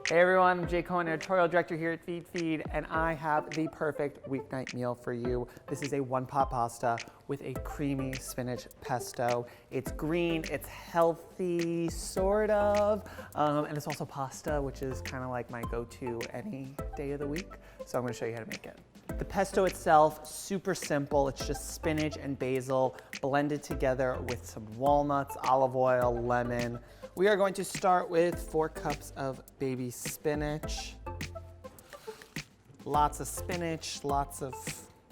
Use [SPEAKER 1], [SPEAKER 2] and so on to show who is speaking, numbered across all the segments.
[SPEAKER 1] Hey everyone, I'm Jay Cohen, editorial director here at Feedfeed, and I have the perfect weeknight meal for you. This is a one-pot pasta with a creamy spinach pesto. It's green, it's healthy, sort of, and it's also pasta, which is kind of like my go-to any day of the week. So I'm gonna show you how to make it. The pesto itself, super simple. It's just spinach and basil blended together with some walnuts, olive oil, lemon. We are going to start with 4 cups of baby spinach. Lots of spinach, lots of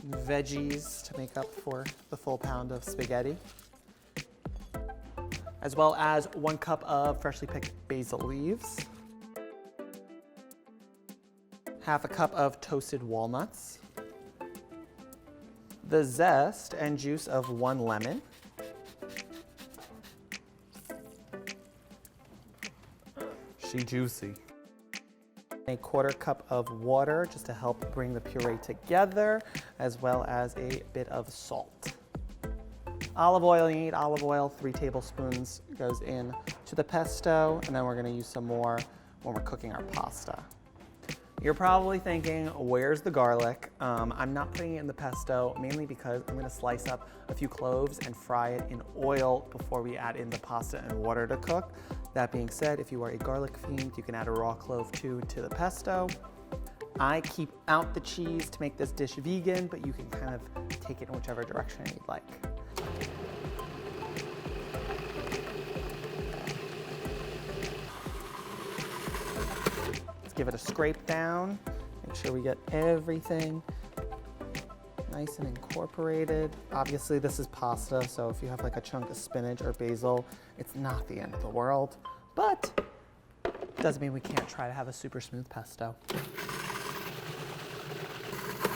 [SPEAKER 1] veggies to make up for the full pound of spaghetti. As well as 1 cup of freshly picked basil leaves. Half a cup of toasted walnuts. The zest and juice of 1 lemon. She juicy. A 1/4 cup of water just to help bring the puree together, as well as a bit of salt. Olive oil, you need olive oil, 3 tablespoons goes in to the pesto, and then we're gonna use some more when we're cooking our pasta. You're probably thinking, where's the garlic? I'm not putting it in the pesto, mainly because I'm gonna slice up a few cloves and fry it in oil before we add in the pasta and water to cook. That being said, if you are a garlic fiend, you can add a raw clove too to the pesto. I keep out the cheese to make this dish vegan, but you can kind of take it in whichever direction you'd like. Give it a scrape down, make sure we get everything nice and incorporated. Obviously this is pasta, so if you have like a chunk of spinach or basil, it's not the end of the world, but doesn't mean we can't try to have a super smooth pesto.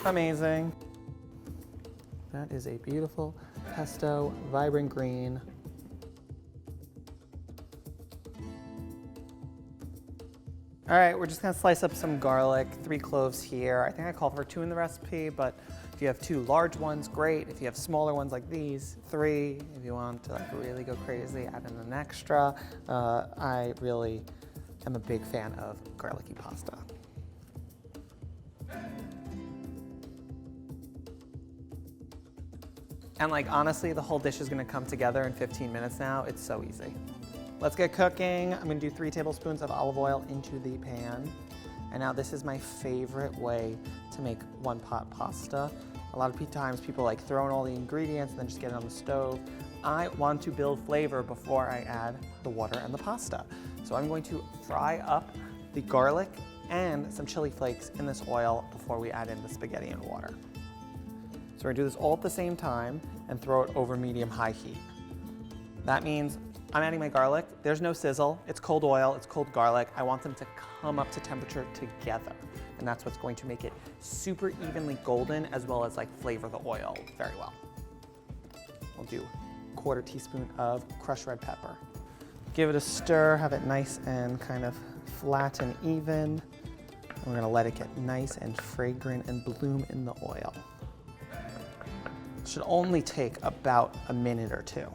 [SPEAKER 1] Amazing. That is a beautiful pesto, vibrant green. All right, we're just gonna slice up some garlic, 3 cloves here. I think I called for 2 in the recipe, but if you have 2 large ones, great. If you have smaller ones like these, 3. If you want to like really go crazy, add in an extra. I really am a big fan of garlicky pasta. And like honestly, the whole dish is gonna come together in 15 minutes now. It's so easy. Let's get cooking. I'm gonna do 3 tablespoons of olive oil into the pan. And now this is my favorite way to make one-pot pasta. A lot of times people like throw in all the ingredients and then just get it on the stove. I want to build flavor before I add the water and the pasta. So I'm going to fry up the garlic and some chili flakes in this oil before we add in the spaghetti and water. So we're gonna do this all at the same time and throw it over medium-high heat. That means I'm adding my garlic. There's no sizzle. It's cold oil, it's cold garlic. I want them to come up to temperature together. And that's what's going to make it super evenly golden, as well as like flavor the oil very well. We'll do 1/4 teaspoon of crushed red pepper. Give it a stir, have it nice and kind of flat and even. And we're gonna let it get nice and fragrant and bloom in the oil. It should only take about a minute or 2.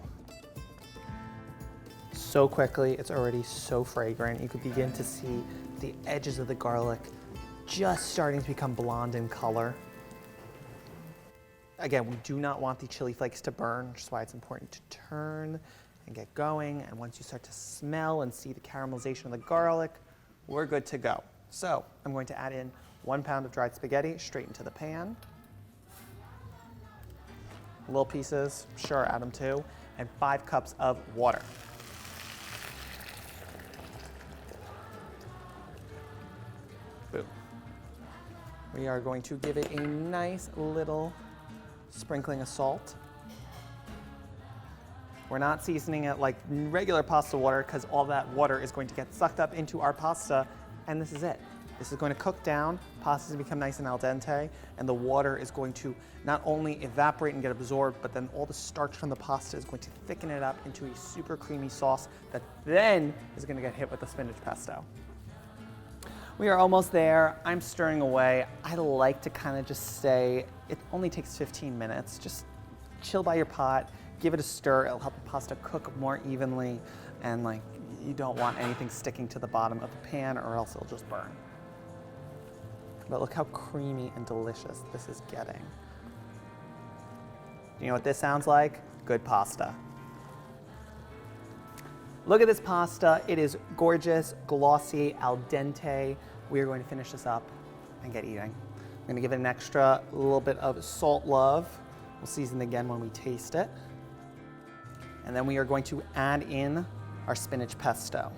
[SPEAKER 1] So quickly, it's already so fragrant. You could begin to see the edges of the garlic just starting to become blonde in color. Again, we do not want the chili flakes to burn, which is why it's important to turn and get going. And once you start to smell and see the caramelization of the garlic, we're good to go. So I'm going to add in 1 pound of dried spaghetti straight into the pan. Little pieces, sure, add them too. And 5 cups of water. Boom. We are going to give it a nice little sprinkling of salt. We're not seasoning it like regular pasta water because all that water is going to get sucked up into our pasta, and this is it. This is going to cook down, pasta's gonna become nice and al dente, and the water is going to not only evaporate and get absorbed, but then all the starch from the pasta is going to thicken it up into a super creamy sauce that then is gonna get hit with the spinach pesto. We are almost there. I'm stirring away. I like to kind of just stay, it only takes 15 minutes. Just chill by your pot, give it a stir. It'll help the pasta cook more evenly, and like you don't want anything sticking to the bottom of the pan or else it'll just burn. But look how creamy and delicious this is getting. You know what this sounds like? Good pasta. Look at this pasta. It is gorgeous, glossy, al dente. We are going to finish this up and get eating. I'm gonna give it an extra little bit of salt love. We'll season again when we taste it. And then we are going to add in our spinach pesto.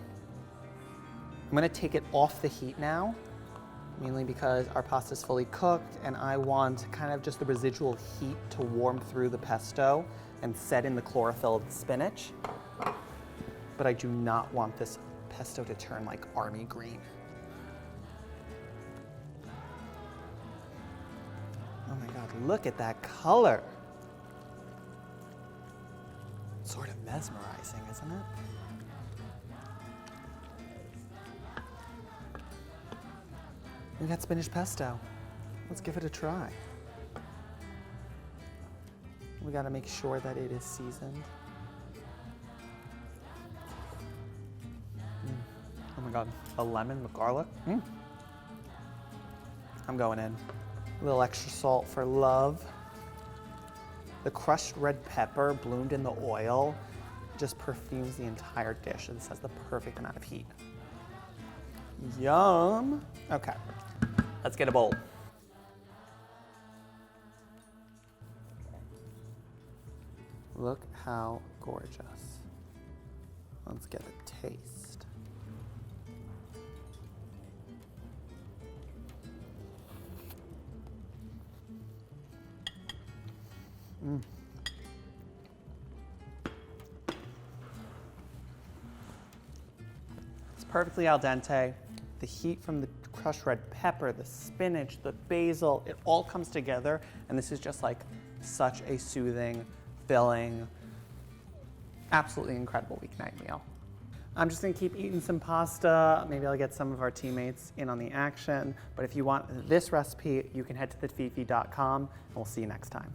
[SPEAKER 1] I'm gonna take it off the heat now, mainly because our pasta is fully cooked and I want kind of just the residual heat to warm through the pesto and set in the chlorophyll of the spinach. But I do not want this pesto to turn like army green. Oh my God, look at that color. Sort of mesmerizing, isn't it? We got spinach pesto. Let's give it a try. We gotta make sure that it is seasoned. Oh my God, a lemon with garlic. I'm going in. A little extra salt for love. The crushed red pepper bloomed in the oil just perfumes the entire dish. This has the perfect amount of heat. Yum. Okay, let's get a bowl. Look how gorgeous. Let's get a taste. It's perfectly al dente. The heat from the crushed red pepper, the spinach, the basil, it all comes together, and this is just like such a soothing, filling, absolutely incredible weeknight meal. I'm just gonna keep eating some pasta. Maybe I'll get some of our teammates in on the action. But if you want this recipe, you can head to thefeedfeed.com, and we'll see you next time.